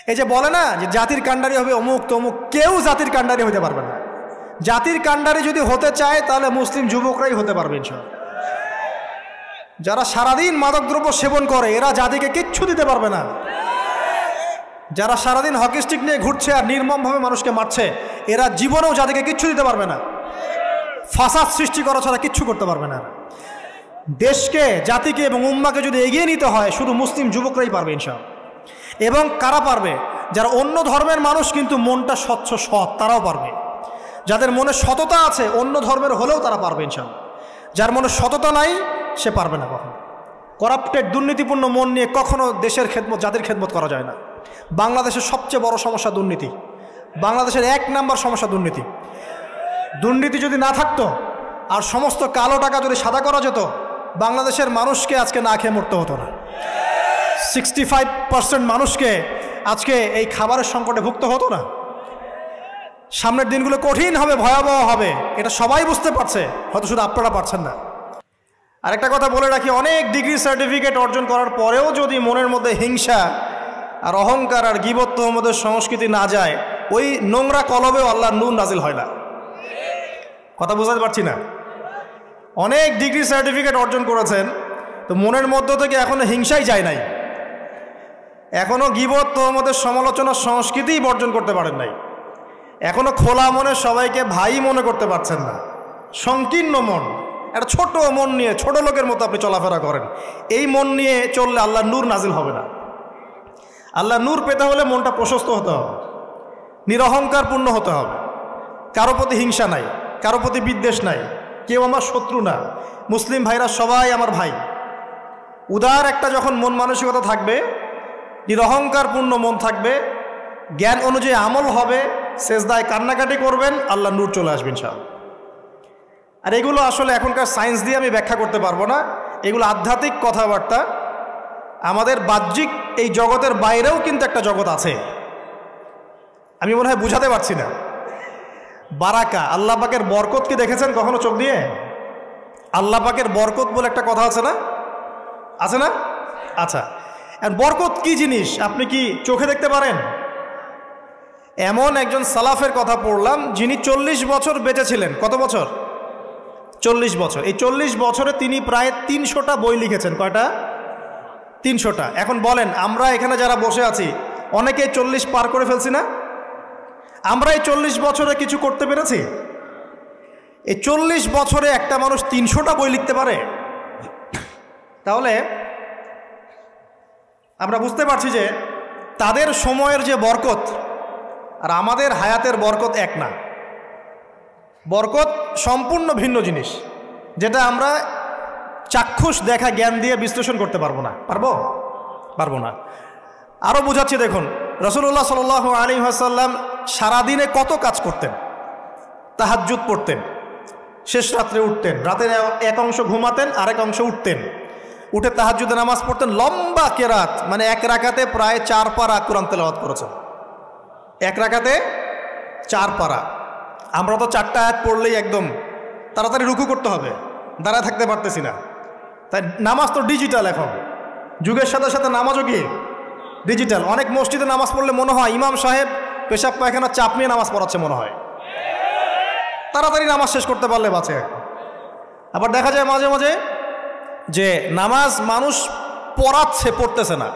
এই যে বলে না যে জাতির কাণ্ডারি হবে অমুক তমুক, কেউ জাতির কাণ্ডারি হতে পারবে না। জাতির কাণ্ডারি যদি হতে চায় তাহলে মুসলিম যুবকরাই হতে পারবে ইনশাআল্লাহ। যারা সারাদিন মাদকদ্রব্য সেবন করে এরা জাতিকে কিচ্ছু দিতে পারবে না। যারা সারাদিন হকি স্টিক নিয়ে ঘুরছে আর নির্মমভাবে মানুষকে মারছে এরা জীবনেও জাতিকে কিচ্ছু দিতে পারবে না। ফাসাদ সৃষ্টি করা ছাড়া কিচ্ছু করতে পারবে না। দেশকে, জাতিকে এবং উম্মাকে যদি এগিয়ে নিতে হয় শুধু মুসলিম যুবকরাই পারবে ইনশাআল্লাহ। এবং কারা পারবে? যারা অন্য ধর্মের মানুষ কিন্তু মনটা স্বচ্ছ সৎ, তারাও পারবে। যাদের মনে সততা আছে অন্য ধর্মের হলেও তারা পারবে ইনশাআল্লাহ। যার মনে সততা নাই সে পারবে না কখনো। করাপ্টেড, দুর্নীতিপূর্ণ মন নিয়ে কখনো দেশের খেদমত, জাতির খেদমত করা যায় না। বাংলাদেশের সবচেয়ে বড় সমস্যা দুর্নীতি। বাংলাদেশের 1 নম্বর সমস্যা দুর্নীতি। দুর্নীতি যদি না থাকতো আর সমস্ত কালো টাকা যদি সাদা করা যেত, বাংলাদেশের মানুষকে আজকে না খেয়ে মরতে হতো না। 65% মানুষকে আজকে এই খাবারের সংকটে ভুগতে হতো না। সামনের দিনগুলো কঠিন হবে, ভয়াবহ হবে, এটা সবাই বুঝতে পারছে, হয়তো শুধু আপনারা পারছেন না। আরেকটা কথা বলে রাখি, অনেক ডিগ্রি সার্টিফিকেট অর্জন করার পরেও যদি মনের মধ্যে হিংসা আর অহংকার আর গীবত তোহমতের সংস্কৃতি না যায়, ওই নোংরা কলবেও আল্লাহর নূর নাজিল হয় না। কথা বুঝাতে পারছি না? অনেক ডিগ্রি সার্টিফিকেট অর্জন করেছেন, তো মনের মধ্য থেকে এখনো হিংসাই যায় নাই, এখনো গীবত তোহমতের সমালোচনার সংস্কৃতিই বর্জন করতে পারেন নাই, এখনো খোলা মনে সবাইকে ভাই মনে করতে পারছেন না। সংকীর্ণ মন, একটা ছোট মন নিয়ে ছোট লোকের মতো আপনি চলাফেরা করেন, এই মন নিয়ে চললে আল্লাহর নূর নাজিল হবে না। আল্লাহর নূর পেতে হলে মনটা প্রশস্ত হতে হবে, নিরহংকারপূর্ণ হতে হবে, কারো প্রতি হিংসা নাই, কারো প্রতি বিদ্বেষ নাই, কেউ আমার শত্রু না, মুসলিম ভাইরা সবাই আমার ভাই। উদার একটা যখন মন মানসিকতা থাকবে, নিরহংকারপূর্ণ মন থাকবে, জ্ঞান অনুযায়ী আমল হবে, সেজদায় কান্নাকাটি করবেন, আল্লাহর নূর চলে আসবে ইনশাআল্লাহ। আর এগুলো আসলে এখনকার সায়েন্স দিয়ে আমি ব্যাখ্যা করতে পারবো না, এগুলো আধ্যাত্মিক কথাবার্তা। আমাদের বাহ্যিক এই জগতের বাইরেও কিন্তু একটা জগৎ আছে, আমি মনে হয় বুঝাতে পারছি না। বারাকা, আল্লাহ পাকের বরকত কি দেখেছেন কখনো চোখ দিয়ে? আল্লাহ পাকের বরকত বলে একটা কথা আছে না? আছে না? আচ্ছা, বরকত কি জিনিস আপনি কি চোখে দেখতে পারেন? এমন একজন সালাফের কথা পড়লাম যিনি 40 বছর বেঁচে ছিলেন। কত বছর? 40 বছর। এই 40 বছরে তিনি প্রায় 300টা বই লিখেছেন। কয়টা? 300টা। এখন বলেন, আমরা এখানে যারা বসে আছি অনেকে 40 পার করে ফেলছি না? আমরা এই 40 বছরে কিছু করতে পেরেছি? এই 40 বছরে একটা মানুষ 300টা বই লিখতে পারে? তাহলে আমরা বুঝতে পারছি যে তাদের সময়ের যে বরকত আর আমাদের হায়াতের বরকত এক না। বরকত সম্পূর্ণ ভিন্ন জিনিস, যেটা আমরা চাক্ষুষ দেখা জ্ঞান দিয়ে বিশ্লেষণ করতে পারবো না। পারবো না। আরও বোঝাচ্ছি, দেখুন রাসূলুল্লাহ সাল্লাল্লাহু আলাইহি ওয়াসাল্লাম সারাদিনে কত কাজ করতেন। তাহাজ্জুদ পড়তেন, শেষ রাত্রে উঠতেন, রাতের এক অংশ ঘুমাতেন, আরেক অংশ উঠতেন, উঠে তাহাজ্জুদে নামাজ পড়তেন, লম্বা কেরাত, মানে এক রাকাতে প্রায় 4 পারা কোরআন তেলাওয়াত করেছেন। এক রাকাতে 4 পারা। আমরা তো 4টা আয়াত পড়লেই একদম তাড়াতাড়ি রুকু করতে হবে, দাঁড়ায় থাকতে পারতেছি না। তাই নামাজ তো ডিজিটাল, এখন যুগের সাথে সাথে নামাজও কি ডিজিটাল। অনেক মসজিদে নামাজ পড়লে মনে হয় ইমাম সাহেব পেশাব পায়খানা চাপ নিয়ে নামাজ পড়াচ্ছে মনে হয়, তাড়াতাড়ি নামাজ শেষ করতে পারলে বাঁচে। আবার দেখা যায় মাঝে মাঝে যে নামাজ মানুষ পড়াচ্ছে, পড়তেছে না,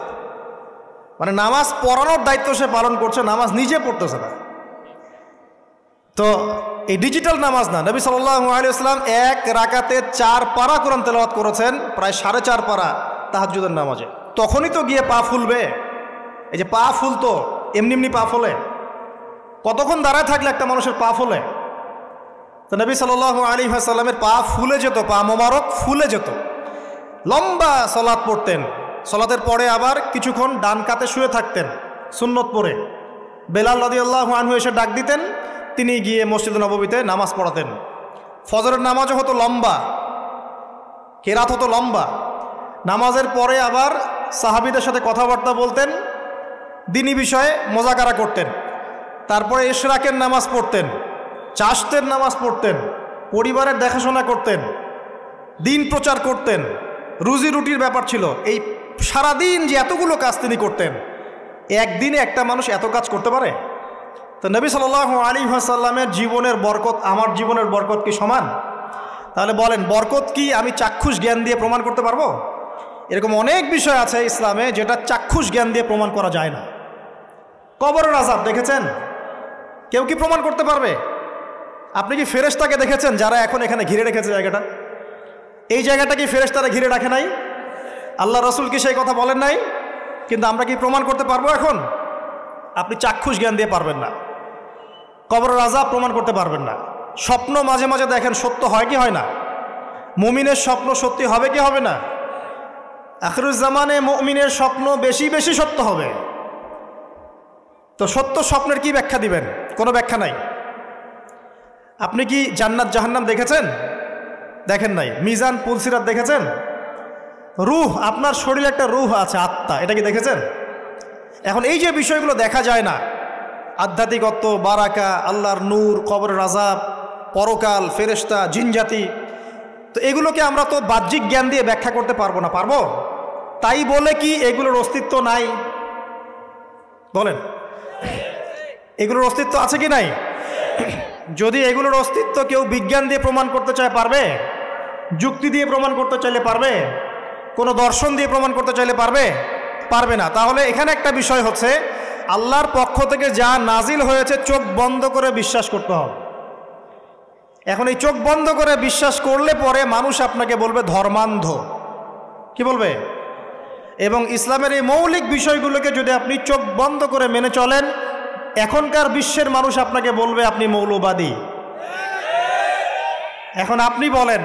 মানে নামাজ পড়ানোর দায়িত্ব সে পালন করছে, নামাজ নিজে পড়তেছে না। তো এই ডিজিটাল নামাজ না, নবী সাল্লাল্লাহু আলাইহি ওয়াসাল্লাম এক রাকাতে 4 পারা কোরআন তেলাওয়াত করেছেন, প্রায় 4.5 পারা তাহাজ্জুদের নামাজে। তখনই তো গিয়ে পা ফুলবে। এই যে পা ফুলতো, এমনি এমনি পা ফোলে? কতক্ষণ দাঁড়ায় থাকলে একটা মানুষের পা ফোলে? তো নবী সাল্লাল্লাহু আলাইহি ওয়াসাল্লামের পা ফুলে যেত, পা মোবারক ফুলে যেত। লম্বা সালাত পড়তেন, সালাতের পরে আবার কিছুক্ষণ ডান কাতে শুয়ে থাকতেন সুন্নত পড়ে। বেলাল রাদিয়াল্লাহু আনহু এসে ডাক দিতেন, তিনি গিয়ে মসজিদ নববীতে নামাজ পড়াতেন। ফজরের নামাজও হতো লম্বা, কেরাত হতো লম্বা। নামাজের পরে আবার সাহাবীদের সাথে কথাবার্তা বলতেন, দিনী বিষয়ে মোজাকারা করতেন। তারপরে ইশরাকের নামাজ পড়তেন, চাশতের নামাজ পড়তেন, পরিবারের দেখাশোনা করতেন, দিন প্রচার করতেন, রুজি রুটির ব্যাপার ছিল। এই সারাদিন যে এতগুলো কাজ তিনি করতেন, একদিনে একটা মানুষ এত কাজ করতে পারে? তো নবী সাল্লাল্লাহু আলাইহি ওয়াসাল্লামের জীবনের বরকত আমার জীবনের বরকত কি সমান? তাহলে বলেন, বরকত কি আমি চাক্ষুষ জ্ঞান দিয়ে প্রমাণ করতে পারবো? এরকম অনেক বিষয় আছে ইসলামে যেটা চাক্ষুষ জ্ঞান দিয়ে প্রমাণ করা যায় না। কবরের আযাব দেখেছেন? কেউ কি প্রমাণ করতে পারবে? আপনি কি ফেরেশতাকে দেখেছেন যারা এখন এখানে ঘিরে রেখেছে জায়গাটা? এই জায়গাটা কি ফেরেশতারা ঘিরে রাখে নাই? আল্লাহ রসুল কি সেই কথা বলেন নাই? কিন্তু আমরা কি প্রমাণ করতে পারবো এখন? আপনি চাক্ষুষ জ্ঞান দিয়ে পারবেন না। কবরের আযাব প্রমাণ করতে পারবেন না। স্বপ্ন মাঝে মাঝে দেখেন, সত্য হয় কি হয় না? মুমিনের স্বপ্ন সত্যি হবে কি হবে না? আখিরুজ জামানে মুমিনের স্বপ্ন বেশি বেশি সত্য হবে। তো সত্য স্বপ্নের কি ব্যাখ্যা দিবেন? কোনো ব্যাখ্যা নাই। আপনি কি জান্নাত জাহান্নাম দেখেছেন? দেখেন নাই। মিজান পুলসিরাত দেখেছেন? রূহ, আপনার শরীরে একটা রূহ আছে, আত্মা, এটা কি দেখেছেন? এখন এই যে বিষয়গুলো দেখা যায় না, আধ্যাত্মিকত্ব, বারাকা, আল্লাহর নূর, কবরের আযাব, পরকাল, ফেরেশতা, জিনজাতি, তো এগুলোকে আমরা তো বাহ্যিক জ্ঞান দিয়ে ব্যাখ্যা করতে পারবো না। পারবো? তাই বলে কি এগুলোর অস্তিত্ব নাই? বলেন, এগুলোর অস্তিত্ব আছে কি নাই? যদি এগুলোর অস্তিত্ব কেউ বিজ্ঞান দিয়ে প্রমাণ করতে চায় পারবে? যুক্তি দিয়ে প্রমাণ করতে চাইলে পারবে? কোনো দর্শন দিয়ে প্রমাণ করতে চাইলে পারবে? পারবে না। তাহলে এখানে একটা বিষয় হচ্ছে, আল্লাহর পক্ষ থেকে যা নাজিল হয়েছে চোখ বন্ধ করে বিশ্বাস করতে হবে। এখন এই চোখ বন্ধ করে বিশ্বাস করলে পরে মানুষ আপনাকে বলবে ধর্মান্ধ। কি বলবে? এবং ইসলামের এই মৌলিক বিষয়গুলোকে যদি আপনি চোখ বন্ধ করে মেনে চলেন, এখনকার বিশ্বের মানুষ আপনাকে বলবে আপনি মৌলবাদী। এখন আপনি বলেন,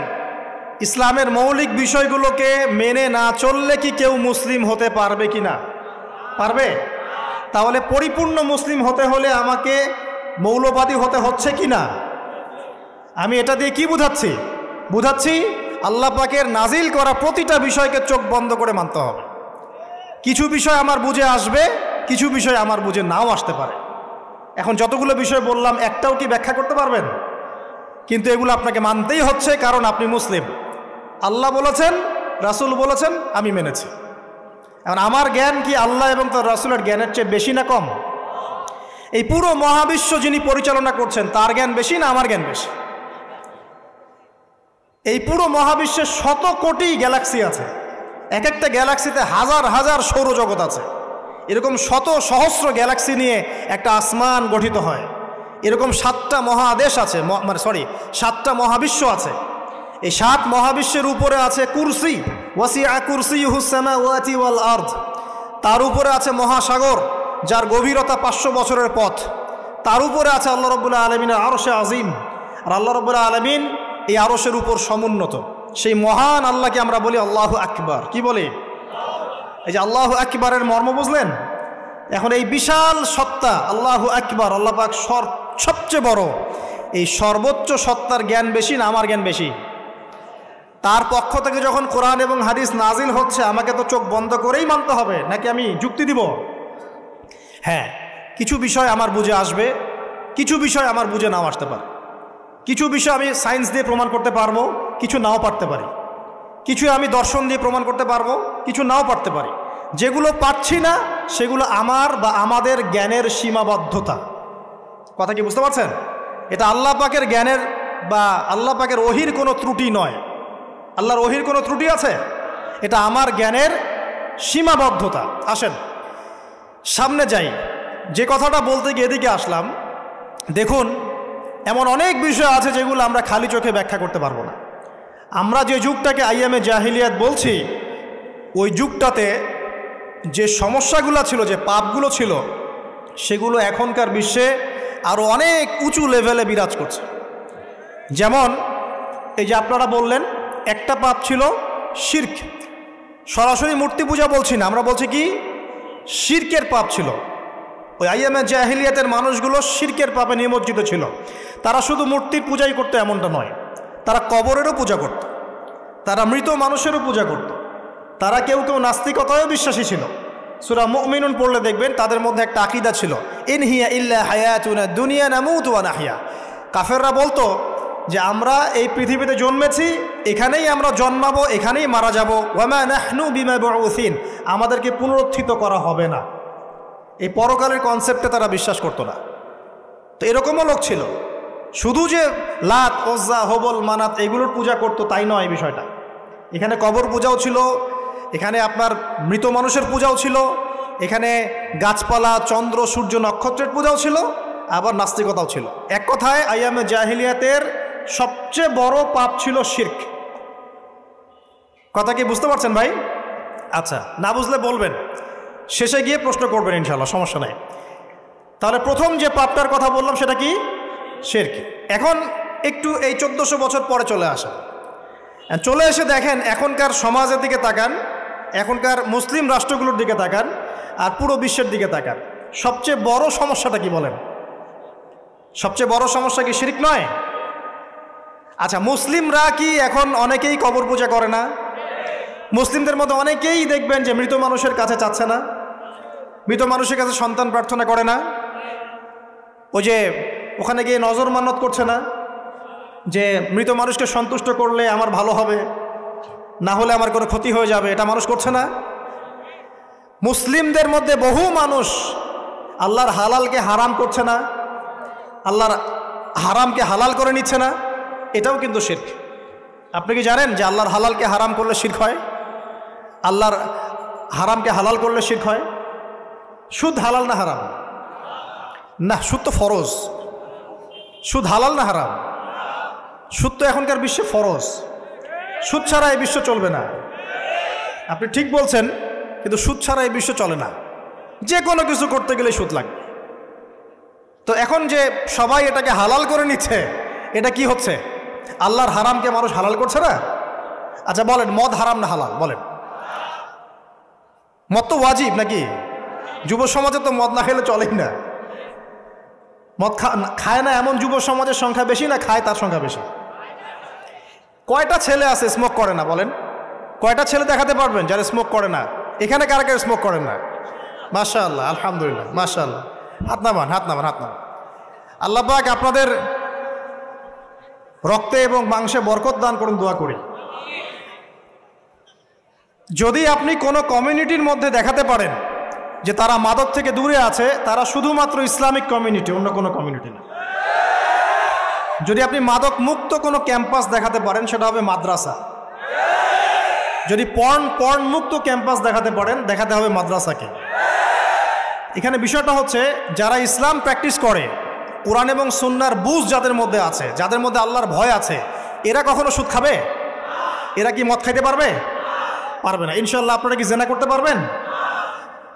ইসলামের মৌলিক বিষয়গুলোকে মেনে না চললে কি কেউ মুসলিম হতে পারবে কি না? পারবে? তাহলে পরিপূর্ণ মুসলিম হতে হলে আমাকে মৌলবাদী হতে হচ্ছে কি না? আমি এটা দিয়ে কি বুঝাচ্ছি? বুঝাচ্ছি আল্লাহ পাকের নাজিল করা প্রতিটা বিষয়কে চোখ বন্ধ করে মানতে হবে। কিছু বিষয় আমার বুঝে আসবে, কিছু বিষয় আমার বুঝে নাও আসতে পারে। এখন যতগুলো বিষয় বললাম একটাও কি ব্যাখ্যা করতে পারবেন? কিন্তু এগুলো আপনাকে মানতেই হচ্ছে, কারণ আপনি মুসলিম। আল্লাহ বলেছেন, রাসূল বলেছেন, আমি মেনেছি। এখন আমার জ্ঞান কি আল্লাহ এবং তার রাসূলের জ্ঞানের চেয়ে বেশি না কম? এই পুরো মহাবিশ্ব যিনি পরিচালনা করছেন তার জ্ঞান বেশি না আমার জ্ঞান বেশি? এই পুরো মহাবিশ্বের শত কোটি গ্যালাক্সি আছে, এক একটা গ্যালাক্সিতে হাজার হাজার সৌরজগৎ আছে। এরকম শত সহস্র গ্যালাক্সি নিয়ে একটা আসমান গঠিত হয়। এরকম 7টা মহাদেশ আছে, সাতটা মহাবিশ্ব আছে। এই 7 মহাবিশ্বের উপরে আছে কুরসি, ওয়াসিআ কুরসিয়ুহুস সামাওয়াতি ওয়াল আরদ। তার উপরে আছে মহাসাগর, যার গভীরতা 500 বছরের পথ। তার উপরে আছে আল্লাহ রাব্বুল আলামিনের আরশে আজিম। আর আল্লাহ রাব্বুল আলামিন এই আরশের উপর সমুন্নত। সেই মহান আল্লাহকে আমরা বলি আল্লাহু আকবার। কি বলি? এই যে আল্লাহু আকবারের মর্ম বুঝলেন? এখন এই বিশাল সত্তা আল্লাহু আকবার, আল্লাহ পাক সবচেয়ে বড়, এই সর্বোচ্চ সত্তার জ্ঞান বেশি না আমার জ্ঞান বেশি? তার পক্ষ থেকে যখন কোরআন এবং হাদিস নাজিল হচ্ছে, আমাকে তো চোখ বন্ধ করেই মানতে হবে, নাকি আমি যুক্তি দিব? হ্যাঁ, কিছু বিষয় আমার বুঝে আসবে, কিছু বিষয় আমার বুঝে নাও আসতে পারে। কিছু বিষয় আমি সায়েন্স দিয়ে প্রমাণ করতে পারবো, কিছু নাও পারতে পারি। কিছু আমি দর্শন দিয়ে প্রমাণ করতে পারবো, কিছু নাও পারতে পারি। যেগুলো পারছি না সেগুলো আমার বা আমাদের জ্ঞানের সীমাবদ্ধতা। কথা কি বুঝতে পারছেন? এটা আল্লাহ পাকের জ্ঞানের বা আল্লাহ পাকের ওহির কোনো ত্রুটি নয়। আল্লাহর ওহির কোনো ত্রুটি আছে? এটা আমার জ্ঞানের সীমাবদ্ধতা। আসেন সামনে যাই। যে কথাটা বলতে গিয়ে এদিকে আসলাম, দেখুন এমন অনেক বিষয় আছে যেগুলো আমরা খালি চোখে ব্যাখ্যা করতে পারবো না। আমরা যে যুগটাকে আইয়ামে জাহিলিয়াত বলছি, ওই যুগটাতে যে সমস্যাগুলো ছিল, যে পাপগুলো ছিল, সেগুলো এখনকার বিশ্বে আরও অনেক উঁচু লেভেলে বিরাজ করছে। যেমন এই যে আপনারা বললেন, একটা পাপ ছিল শিরক। সরাসরি মূর্তি পূজা বলছি না, আমরা বলছি কি শিরকের পাপ ছিল। ওই আইয়ামে জাহিলিয়াতের মানুষগুলো শিরকের পাপে নিমজ্জিত ছিল। তারা শুধু মূর্তির পূজাই করতো এমনটা নয়, তারা কবরেরও পূজা করত, তারা মৃত মানুষেরও পূজা করত, তারা কেউ কেউ নাস্তিকতায়ও বিশ্বাসী ছিল। সূরা মুমিনুন পড়লে দেখবেন তাদের মধ্যে একটা আকীদা ছিল, ইন হিয়া ইল্লা হায়াতুনা দুনিয়া নামুতু ওয়া নাহয়া। কাফেররা বলতো যে আমরা এই পৃথিবীতে জন্মেছি, এখানেই আমরা জন্মাবো, এখানেই মারা যাব। ওয়া মা নাহনু বিমাবউসিন, আমাদেরকে পুনরুত্থিত করা হবে না। এই পরকালের কনসেপ্টে তারা বিশ্বাস করতো না। তো এরকমও লোক ছিল, শুধু যে লাত ওজ্জা হবল মানাত এগুলোর পূজা করতো তাই নয় এই বিষয়টা। এখানে কবর পূজাও ছিল, এখানে আপনার মৃত মানুষের পূজাও ছিল, এখানে গাছপালা চন্দ্র সূর্য নক্ষত্রের পূজাও ছিল, আবার নাস্তিকতাও ছিল। এক কথায় আইয়ামে জাহিলিয়াতের সবচেয়ে বড় পাপ ছিল শিরক। কথা কি বুঝতে পারছেন ভাই? আচ্ছা, না বুঝলে বলবেন, শেষে গিয়ে প্রশ্ন করবেন ইনশাআল্লাহ, সমস্যা নাই। তাহলে প্রথম যে পাপটার কথা বললাম সেটা কি? শিরক। এখন একটু এই 1400 বছর পরে চলে আসা, চলে এসে দেখেন এখনকার সমাজের দিকে তাকান, এখনকার মুসলিম রাষ্ট্রগুলোর দিকে তাকান, আর পুরো বিশ্বের দিকে তাকান। সবচেয়ে বড় সমস্যাটা কি বলেন? সবচেয়ে বড় সমস্যা কি শিরক নয়? আচ্ছা, মুসলিমরা কি এখন অনেকেই কবর পূজা করে না? মুসলিমদের মধ্যে অনেকেই দেখবেন যে মৃত মানুষের কাছে চাচ্ছে না, মৃত মানুষের কাছে সন্তান প্রার্থনা করে না, ওই যে ওখানে গিয়ে নজর মান্নত করছে না যে মৃত মানুষকে সন্তুষ্ট করলে আমার ভালো হবে, না হলে আমার কোনো ক্ষতি হয়ে যাবে, এটা মানুষ করছে না। মুসলিমদের মধ্যে বহু মানুষ আল্লাহর হালালকে হারাম করছে না, আল্লাহর হারামকে হালাল করে নিচ্ছে না, এটাও কিন্তু শিরক। আপনি কি জানেন যে আল্লাহর হালালকে হারাম করলে শিরক হয়? আল্লাহর হারামকে হালাল করলে শিরক হয়? সুদ হালাল না হারাম? না, সুদ তো ফরজ। সুদ হালাল না হারাম? সুদ তো এখনকার বিশ্বে ফরজ। সুদ ছাড়া এই বিশ্ব চলবে না। আপনি ঠিক বলছেন, কিন্তু সুদ ছাড়া এই বিশ্ব চলে না। যে কোনো কিছু করতে গেলে সুদ লাগবে। তো এখন যে সবাই এটাকে হালাল করে নিচ্ছে, এটা কি হচ্ছে? আল্লাহর হারামকে মানুষ হালাল করছে না? আচ্ছা বলেন, মদ হারাম না হালাল? বলেন। মদ তো ওয়াজিব নাকি? যুব সমাজে তো মদ না খেলে চলেই না। মদ খায় না এমন যুব সমাজের সংখ্যা বেশি না খায় তার সংখ্যা বেশি? কয়টা ছেলে আছে স্মোক করে না? বলেন, কয়টা ছেলে দেখাতে পারবেন যারা স্মোক করে না? এখানে কারা কারা স্মোক করেন না? মাশাআল্লাহ, আলহামদুলিল্লাহ, মাশাআল্লাহ। হাত নামান, হাত নামান, হাত নামান। আল্লাহ পাক আপনাদের রক্তে এবং মাংসে বরকত দান করুন, দোয়া করি। যদি আপনি কোনো কমিউনিটির মধ্যে দেখাতে পারেন যে তারা মাদক থেকে দূরে আছে, তারা শুধুমাত্র ইসলামিক কমিউনিটি, অন্য কোনো কমিউনিটি না। যদি আপনি মাদক মুক্ত কোনো ক্যাম্পাস দেখাতে পারেন, সেটা হবে মাদ্রাসা। যদি পর্ন মুক্ত ক্যাম্পাস দেখাতে পারেন, দেখাতে হবে মাদ্রাসাকে। এখানে বিষয়টা হচ্ছে, যারা ইসলাম প্র্যাকটিস করে, কোরআন এবং সুন্নাহর বুঝ যাদের মধ্যে আছে, যাদের মধ্যে আল্লাহর ভয় আছে, এরা কখনো সুদ খাবে? এরা কি মদ খাইতে পারবে? পারবে না। ইনশাআল্লাহ আপনারা কি জেনা করতে পারবেন?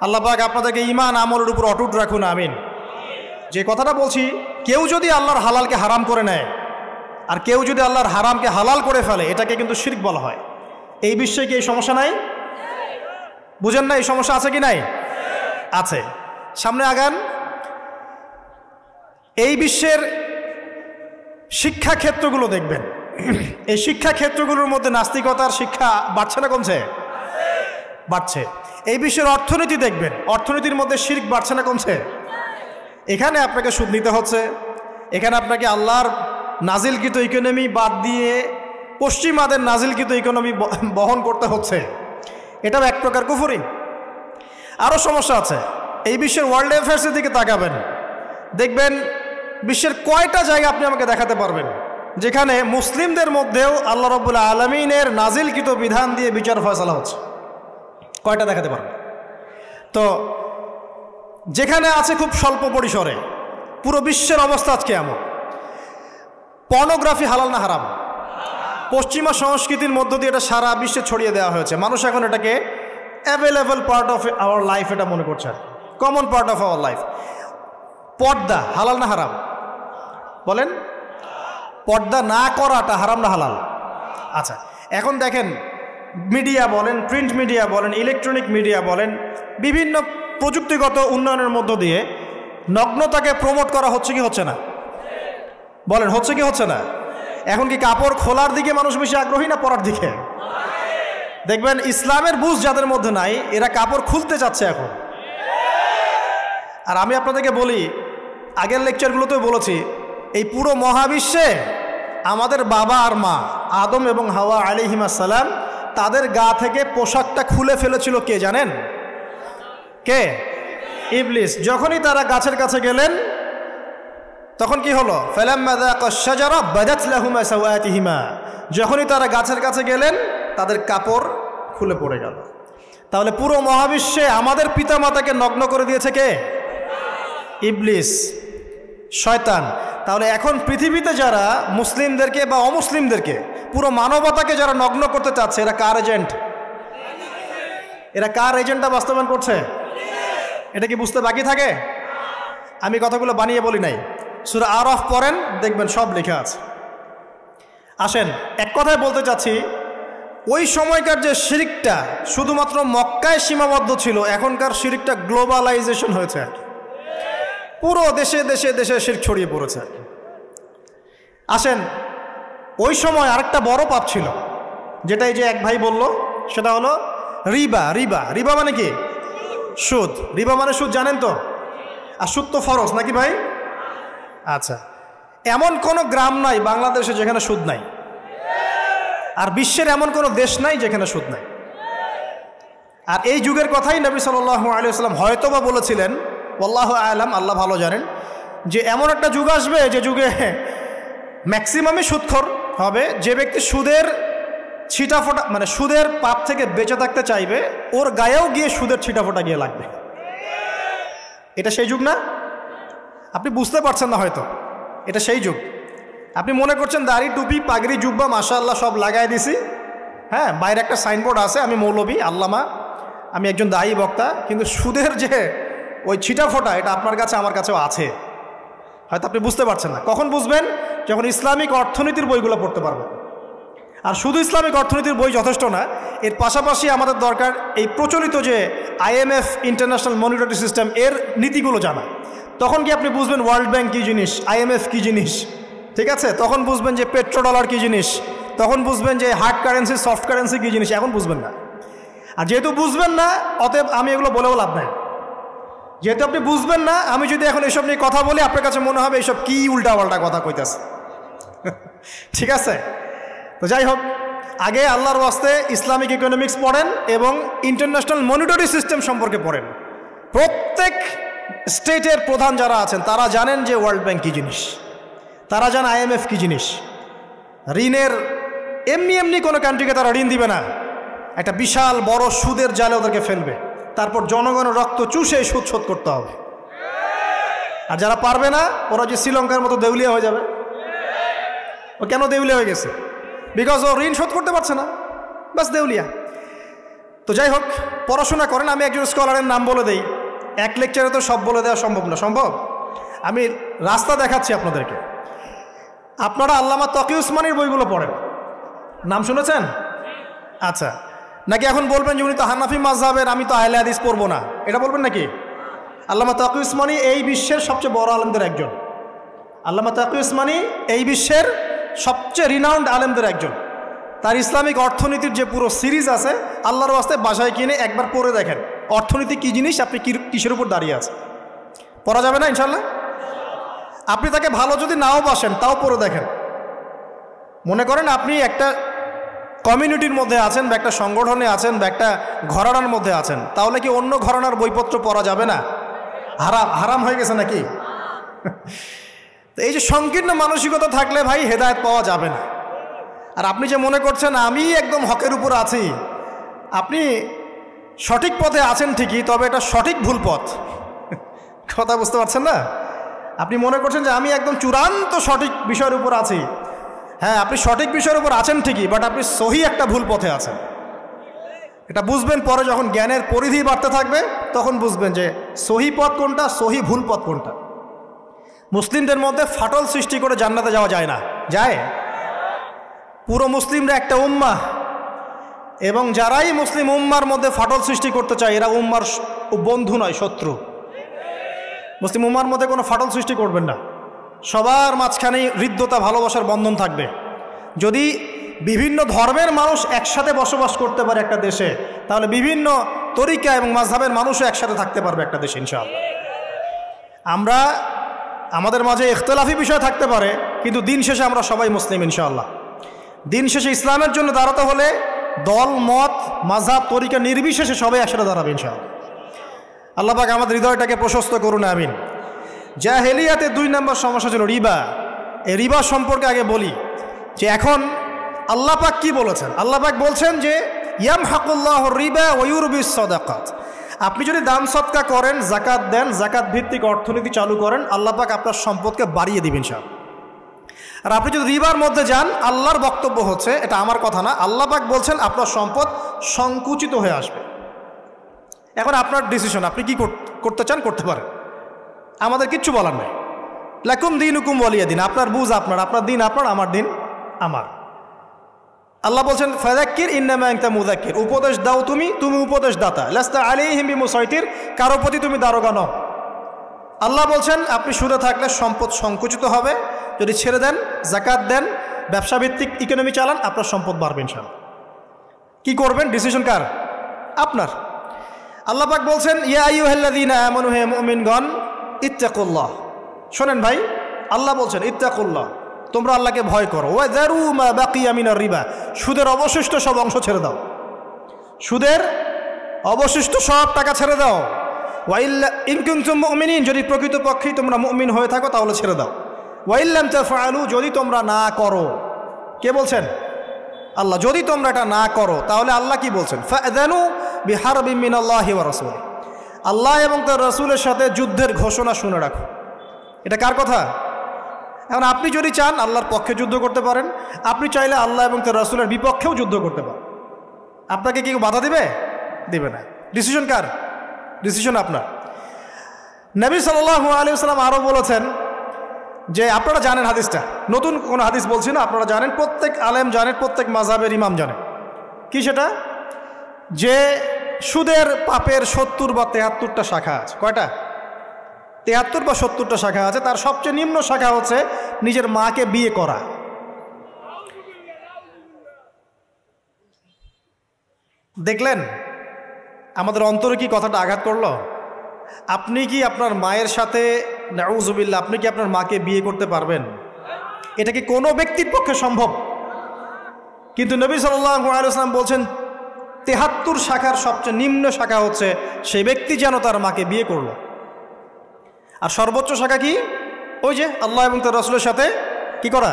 আল্লাহ পাক আপনাদেরকে ঈমান আমলের উপর অটুট রাখুন, আমিন। যে কথাটা বলছি, কেউ যদি আল্লাহর হালালকে হারাম করে নেয় আর কেউ যদি আল্লাহর হারামকে হালাল করে ফেলে, এটাকে কিন্তু শিরক বলা হয়। এই বিশ্বে কি এই সমস্যা নাই? বুঝেন না এই সমস্যা আছে কি নাই? আছে। সামনে আগান। এই বিশ্বের শিক্ষা ক্ষেত্রগুলো দেখবেন, এই শিক্ষা ক্ষেত্রগুলোর মধ্যে নাস্তিকতার শিক্ষা বাড়ছে না কমছে? বাড়ছে। এই বিশ্বের অর্থনীতি দেখবেন, অর্থনীতির মধ্যে শিরক বাড়ছে না কমছে? এখানে আপনাকে সুদ নিতে হচ্ছে, এখানে আপনাকে আল্লাহর নাজিলকৃত ইকোনমি বাদ দিয়ে পশ্চিমাদের নাজিলকৃত ইকোনমি বহন করতে হচ্ছে। এটাও এক প্রকার কুফরি। আরও সমস্যা আছে। এই বিশ্বের ওয়ার্ল্ড অ্যাফেয়ার্সের দিকে তাকাবেন, দেখবেন বিশ্বের কয়টা জায়গা আপনি আমাকে দেখাতে পারবেন যেখানে মুসলিমদের মধ্যেও আল্লাহ রাব্বুল আলামিনের নাজিলকৃত বিধান দিয়ে বিচার ফয়সালা হচ্ছে? কয়টা দেখাতে পারবেন? তো যেখানে আছে খুব স্বল্প পরিসরে। পুরো বিশ্বের অবস্থা আজকে এমন। পর্নোগ্রাফি হালাল না হারাম? পশ্চিমা সংস্কৃতির মধ্য দিয়ে এটা সারা বিশ্বে ছড়িয়ে দেওয়া হয়েছে। মানুষ এখন এটাকে available part of our life এটা মনে করছে, common part of our life. পর্দা হালাল না হারাম? বলেন, পর্দা না করাটা হারাম না হালাল? আচ্ছা, এখন দেখেন, মিডিয়া বলেন, প্রিন্ট মিডিয়া বলেন, ইলেকট্রনিক মিডিয়া বলেন, বিভিন্ন প্রযুক্তিগত উন্নয়নের মধ্য দিয়ে নগ্নতাকে প্রমোট করা হচ্ছে কি হচ্ছে না? বলেন, হচ্ছে কি হচ্ছে না? এখন কি কাপড় খোলার দিকে মানুষ বেশি আগ্রহী না পরার দিকে? দেখবেন ইসলামের বুঝ যাদের মধ্যে নাই, এরা কাপড় খুলতে চাচ্ছে এখন। আর আমি আপনাদেরকে বলি, আগের লেকচারগুলোতেও বলেছি, এই পুরো মহাবিশ্বে আমাদের বাবা আর মা আদম এবং হাওয়া আলাইহিস সালাম, তাদের গা থেকে পোশাকটা খুলে ফেলেছিল কে জানেন? কে? ইবলিস। যখনই তারা গাছের কাছে গেলেন তখন কি হলো? ফালাম্মা যাকাশ শাজারা বাদাত লাহুমা সাওয়াতিহিমা, যখনই তারা গাছের কাছে গেলেন তাদের কাপড় খুলে পড়ে গেল। তাহলে পুরো মহাবিশ্বে আমাদের পিতামাতাকে নগ্ন করে দিয়েছে কে? ইবলিস, শয়তান। তাহলে এখন পৃথিবীতে যারা মুসলিমদেরকে বা অমুসলিমদেরকে, পুরো মানবতাকে যারা নগ্ন করতে চাচ্ছে, এরা কার এজেন্ট? এরা কার এজেন্টটা বাস্তবায়ন করছে? এটা কি বুঝতে বাকি থাকে? আমি কথাগুলো বানিয়ে বলি নাই, সূরা আরাফ পড়েন, দেখবেন সব লেখা আছে। আসেন, এক কথায় বলতে চাচ্ছি, ওই সময়কার যে শিরকটা শুধুমাত্র মক্কায় সীমাবদ্ধ ছিল, এখনকার শিরকটা গ্লোবালাইজেশন হয়েছে, পুরো দেশে দেশে দেশে শিরক ছড়িয়ে পড়েছে। আসেন, ওই সময় আরেকটা বড় পাপ ছিল, যেটা এই যে এক ভাই বলল, সেটা হলো রিবা। রিবা, রিবা মানে কি? সুদ। রিবা মানে সুদ, জানেন তো? আর সুদ তো ফরজ নাকি ভাই? আচ্ছা, এমন কোনো গ্রাম নাই বাংলাদেশে যেখানে সুদ নাই, আর বিশ্বের এমন কোনো দেশ নাই যেখানে সুদ নাই। আর এই যুগের কথাই নবী সাল্লাল্লাহু আলাইহি ওয়াসাল্লাম হয়তো বা বলেছিলেন, আল্লাহু আ'লাম, আল্লাহ ভালো জানেন, যে এমন একটা যুগ আসবে যে যুগে ম্যাক্সিমামই সুদখোর হবে। যে ব্যক্তি সুদের ছিটাফোটা, মানে সুদের পাপ থেকে বেঁচে থাকতে চাইবে, ওর গায়েও গিয়ে সুদের ছিটাফোটা গিয়ে লাগবে। এটা সেই যুগ না? আপনি বুঝতে পারছেন না হয়তো, এটা সেই যুগ। আপনি মনে করছেন দাড়ি, টুপি, পাগড়ি, জুব্বা মাশাআল্লাহ সব লাগাই দিছি, হ্যাঁ, বাইরে একটা সাইনবোর্ড আছে, আমি মৌলবী, আল্লামা, আমি একজন দায়ী বক্তা, কিন্তু সুদের যে ওই ছিটাফোটা, এটা আপনার কাছে আমার কাছেও আছে। হয়তো আপনি বুঝতে পারছেন না। কখন বুঝবেন? যখন ইসলামিক অর্থনীতির বইগুলো পড়তে পারবেন। আর শুধু ইসলামিক অর্থনীতির বই যথেষ্ট না, এর পাশাপাশি আমাদের দরকার এই প্রচলিত যে IMF, ইন্টারন্যাশনাল মনিটারি সিস্টেম, এর নীতিগুলো জানা। তখন কি আপনি বুঝবেন ওয়ার্ল্ড ব্যাংক কী জিনিস, IMF কী জিনিস, ঠিক আছে? তখন বুঝবেন যে পেট্রো ডলার কী জিনিস, তখন বুঝবেন যে হার্ড কারেন্সি, সফট কারেন্সি কী জিনিস, এখন বুঝবেন না। আর যেহেতু বুঝবেন না, অতএব আমি এগুলো বলেও লাভ নাই। যেহেতু আপনি বুঝবেন না, আমি যদি এখন এসব নিয়ে কথা বলি, আপনার কাছে মনে হবে এইসব কী উল্টাপাল্টা কথা কইতেছে। ঠিক আছে? তো যাই হোক, আগে আল্লাহর ওয়াস্তে ইসলামিক ইকোনমিক্স পড়েন এবং ইন্টারন্যাশনাল মনিটারি সিস্টেম সম্পর্কে পড়েন। প্রত্যেক স্টেটের প্রধান যারা আছেন তারা জানেন যে ওয়ার্ল্ড ব্যাংক কী জিনিস, তারা জানে IMF কী জিনিস। ঋণের এমনি এমনি কোনো কান্ট্রিকে তারা ঋণ দিবে না, একটা বিশাল বড় সুদের জালে ওদেরকে ফেলবে, তারপর জনগণের রক্ত চুষে সুদ শোধ করতে হবে। আর যারা পারবে না, ওরা যে শ্রীলঙ্কার মতো দেউলিয়া হয়ে যাবে। ও কেন দেউলিয়া হয়ে গেছে? বিকজ ও ঋণ শোধ করতে পারছে না, বাস দেউলিয়া। তো যাই হোক, পড়াশোনা করেন। আমি একজন স্কলারের নাম বলে দেই, এক লেকচারে তো সব বলে দেওয়া সম্ভব না। সম্ভব? আমি রাস্তা দেখাচ্ছি আপনাদেরকে। আপনারা আল্লামা তকি উসমানীর বইগুলো পড়েন, নাম শুনেছেন? আচ্ছা, নাকি এখন বলবেন যে উনি তো হানাফি মাযহাবের, আমি তো আহলে হাদিস পড়বো না, এটা বলবেন নাকি? আল্লামা তকি উসমানী এই বিশ্বের সবচেয়ে বড় আলেমদের একজন। আল্লামা তকি উসমানী এই বিশ্বের সবচেয়ে রিনাউন্ড আলেমদের একজন। তার ইসলামিক অর্থনীতির যে পুরো সিরিজ আছে, আল্লাহর ওয়াস্তে বাসায় কিনে একবার পড়ে দেখেন অর্থনীতি কী জিনিস, আপনি কিসের উপর দাঁড়িয়ে আছে। পড়া যাবে না ইনশাল্লাহ? আপনি তাকে ভালো যদি নাও বাসেন, তাও পড়ে দেখেন। মনে করেন আপনি একটা কমিউনিটির মধ্যে আছেন, বা একটা সংগঠনে আছেন, বা একটা ঘরানার মধ্যে আছেন, তাহলে কি অন্য ঘরানার বইপত্র পড়া যাবে না? হারাম হয়ে গেছে নাকি? তো এই যে সংকীর্ণ মানসিকতা থাকলে ভাই হেদায়েত পাওয়া যাবে না। আর আপনি যে মনে করছেন আমি একদম হকের উপর আছি, আপনি সঠিক পথে আছেন ঠিকই, তবে এটা সঠিক ভুল পথ। কথা বুঝতে পারছেন না? আপনি মনে করছেন যে আমি একদম চূড়ান্ত সঠিক বিষয়ের উপর আছি। হ্যাঁ, আপনি সঠিক বিষয়ের উপর আছেন ঠিকই, বাট আপনি সহি একটা ভুল পথে আছেন। এটা বুঝবেন পরে, যখন জ্ঞানের পরিধি বাড়তে থাকবে, তখন বুঝবেন যে সহি পথ কোনটা, সহি ভুল পথ কোনটা। মুসলিমদের মধ্যে ফাটল সৃষ্টি করে জান্নাতে যাওয়া যায় না। যায়? পুরো মুসলিমরা একটা উম্মাহ, এবং যারাই মুসলিম উম্মার মধ্যে ফাটল সৃষ্টি করতে চায়, এরা উম্মার বন্ধু নয়, শত্রু। মুসলিম উম্মার মধ্যে কোনো ফাটল সৃষ্টি করবেন না। সবার মাঝখানেই হৃদ্যতা, ভালোবাসার বন্ধন থাকবে। যদি বিভিন্ন ধর্মের মানুষ একসাথে বসবাস করতে পারে একটা দেশে, তাহলে বিভিন্ন তরিকা এবং মাযহাবের মানুষও একসাথে থাকতে পারবে একটা দেশে ইনশাআল্লাহ। আমরা আমাদের মাঝে ইখতিলাফি বিষয় থাকতে পারে, কিন্তু দিন শেষে আমরা সবাই মুসলিম ইনশাআল্লাহ। দিন শেষে ইসলামের জন্য দাঁড়াতে হলে দল, মত, মাযহাব, তরিকা নির্বিশেষে সবাই একসাথে দাঁড়াবে ইনশাআল্লাহ। আল্লাহ পাক আমাদের হৃদয়টাকে প্রশস্ত করুন, আমিন। জাহেলিয়াতে 2 নম্বর সমস্যা ছিল রিবা। এই রিবা সম্পর্কে আগে বলি যে এখন আল্লাহ পাক কি বলেছেন। আল্লাহ পাক বলছেন যে ইয়ামহাকুল্লাহু রিবা ওয়া ইউরবিস সাদাকাত। আপনি যদি দান সদকা করেন, যাকাত দেন, যাকাত ভিত্তিক অর্থনীতি চালু করেন, আল্লাহ পাক আপনার সম্পদকে বাড়িয়ে দিবেন ইনশাআল্লাহ। আর আপনি যদি রিবার মধ্যে যান, আল্লাহর বক্তব্য হচ্ছে, এটা আমার কথা না, আল্লাহ পাক বলছেন আপনার সম্পদ সংকুচিত হয়ে আসবে। এখন আপনার ডিসিশন, আপনি কি করতে চান করতে পারেন, আমাদের কিচ্ছু বলার নেই। লাকুম দীনুকুম ওয়ালিয়া দিন, আপনার বুঝ আপনার, আপনার দিন আপনার, আমার দিন আমার। আল্লাহ বলছেন ফাযাক্কির ইন্নামা আনতা মুযাক্কির, উপদেশ দাও তুমি, তুমি উপদেশ দাতা। লাস্তা আলাইহিম বিমুসাইতির, কারো প্রতি তুমি দারোগা নও। আল্লাহ বলছেন আপনি সুদে থাকলে সম্পদ সংকুচিত হবে, যদি ছেড়ে দেন, যাকাত দেন, ব্যবসা ভিত্তিক ইকোনমি চালান, আপনার সম্পদ বাড়বে ইনশাআল্লাহ। কি করবেন, ডিসিশন কার? আপনার। আল্লাহ পাক বলছেন ইয়া আইয়ুহাল্লাযীনা আমানু, হে মুমিনগণ, ইত্তাকুল্লাহ। শোনেন ভাই, আল্লাহ বলছেন ইত্তাকুল্লাহ, তোমরা আল্লাহকে ভয় করো। ওয়া যারু মা বাকিয়া মিনার রিবা, সুদের অবশিষ্ট সব অংশ ছেড়ে দাও, সুদের অবশিষ্ট সব টাকা ছেড়ে দাও। ওয়া ইল্লা ইন কুনতুম মুমিনিন, যদি প্রকৃতপক্ষেই তোমরা মুমিন হয়ে থাকো তাহলে ছেড়ে দাও। ওয়া ইল্লাম তাফআলু, যদি তোমরা না করো। কে বলছেন? আল্লাহ। যদি তোমরা এটা না করো তাহলে আল্লাহ কি বলছেন? ফাআযানু বিহারবিন মিনাল্লাহি ওয়া রাসূলিহি, আল্লাহ এবং তার রাসূলের সাথে যুদ্ধের ঘোষণা শুনে রাখো। এটা কার কথা? এখন আপনি যদি চান আল্লাহর পক্ষে যুদ্ধ করতে পারেন, আপনি চাইলে আল্লাহ এবং তার রাসূলের বিপক্ষেও যুদ্ধ করতে পারেন। আপনাকে কি বাধা দিবে? দিবে না। ডিসিশন কার? ডিসিশন আপনার। নবী সাল্লাল্লাহু আলাইহি ওয়াসাল্লাম আরও বলেছেন যে, আপনারা জানেন হাদিসটা, নতুন কোনো হাদিস বলছি না, আপনারা জানেন, প্রত্যেক আলেম জানেন, প্রত্যেক মাযহাবের ইমাম জানেন। কি সেটা? যে সুদের পাপের 70 বা 73টা শাখা আছে। কয়টা? 73 বা 70টা শাখা আছে। তার সবচেয়ে নিম্ন শাখা হচ্ছে নিজের মাকে বিয়ে করা। দেখলেন আমাদের অন্তরে কি কথাটা আঘাত করলো? আপনি কি আপনার মায়ের সাথে, নাউযুবিল্লাহ, আপনি কি আপনার মাকে বিয়ে করতে পারবেন? এটা কি কোনো ব্যক্তির পক্ষে সম্ভব? কিন্তু নবী সাল্লাল্লাহু আলাইহি ওয়াসাল্লাম বলছেন 73 শাখার সবচেয়ে নিম্ন শাখা হচ্ছে সেই ব্যক্তি যেন তার মাকে বিয়ে করলো। আর সর্বোচ্চ শাখা কি? ওই যে আল্লাহ এবং তার রাসূলের সাথে কি করা?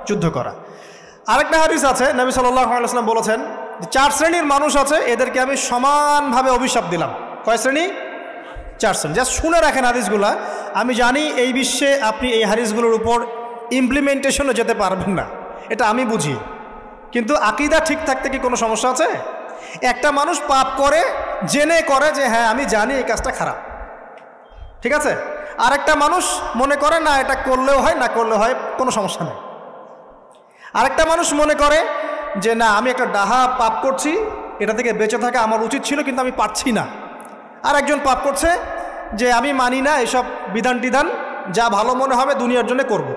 যুদ্ধ করা। আরেকটা হাদিস আছে, নবী সাল্লাল্লাহু আলাইহি ওয়াসাল্লাম বলেছেন 4 শ্রেণীর মানুষ আছে, এদেরকে আমি সমানভাবে অভিশাপ দিলাম। কয় শ্রেণী? 4 শ্রেণী। জাস্ট শুনে রাখেন হাদিসগুলা। আমি জানি এই বিশ্বে আপনি এই হাদিসগুলোর উপর ইমপ্লিমেন্টেশনও যেতে পারবেন না, এটা আমি বুঝি, কিন্তু আকীদা ঠিক থাকতে কি কোনো সমস্যা আছে? একটা মানুষ পাপ করে, জেনে করে যে হ্যাঁ আমি জানি এই কাজটা খারাপ, ঠিক আছে। আরেকটা মানুষ মনে করে না এটা করলেও হয়, না করলেও হয়, কোনো সমস্যা নেই। আরেকটা মানুষ মনে করে যে না আমি একটা ডাহা পাপ করছি, এটা থেকে বেঁচে থাকা আমার উচিত ছিল কিন্তু আমি পারছি না। আর একজন পাপ করছে যে আমি মানি না এসব বিধান টিধান, যা ভালো মনে হবে দুনিয়ার জন্য করব।